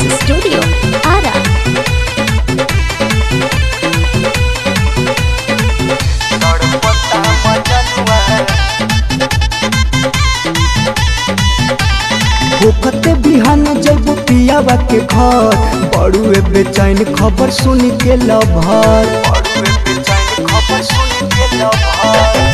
Studio Ara. होकते बिहान जब पियावा के घर बड़ुए बेचैन खबर सुन के लभर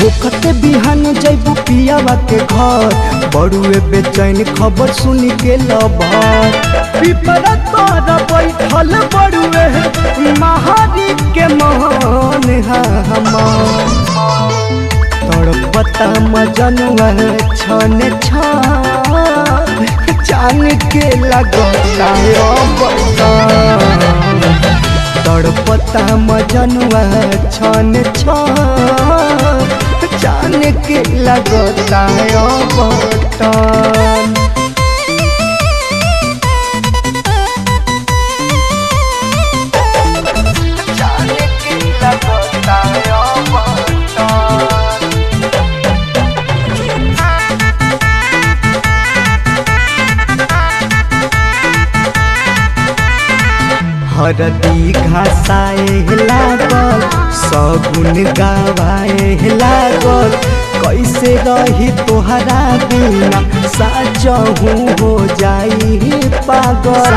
होकते बिहान जब पियावा के घर बड़ुए बेचैन खबर सुन के लभर पिपरा तोर बैठल बड़ुए महारी के मोहन हमार तड़पता मजनुआ छन छान जान के लगता तड़पता मजनुआ छन छान जान के लगता बटन जान के लगता हरदी घासाए लागल सगुन गावाए लागल कैसे रही तोहरा बिना साचहू हो जाई पागल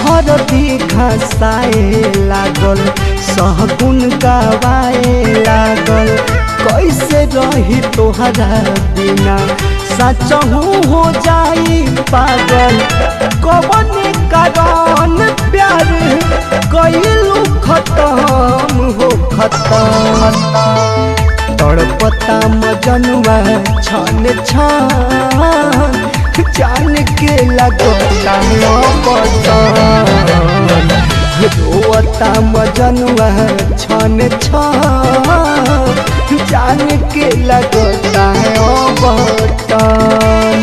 हरदी घासाए लागल सगुन गावाए लागल कैसे रही तोहरा बिना सचहू हो जाई पागल कवन कारण प्यार कइलू खत्म हो खत्म तड़पता मजनुआ छन छान जान के लगता बटन रोता मजनुआ छन छान जान के लगता बटन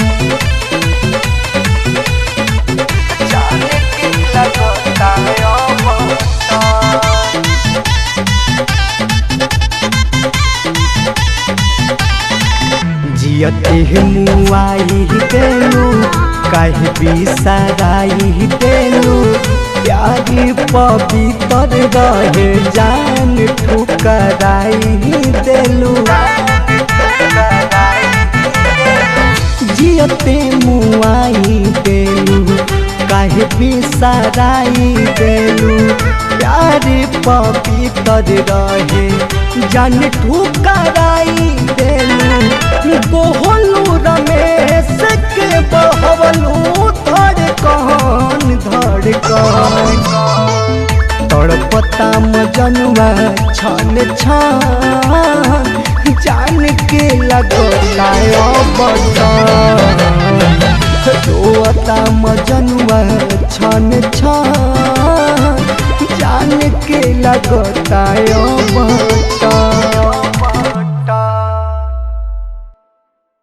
जान के लगता बटन जियते मुआई देलू कहीं बिसराई देलू प्यारी पवित्र रहे जान ठुकराई देलू जियते मुआई देलू कहीं बिसराई देलू प्यारी पवित्र रहे जान ठुकराई देलू बोहलू रमेश के बहवलू धड़कन तड़पता मजनुआ छन छान जान के लगता बटन रोता मजनुआ छन छान जान के लगता बटन।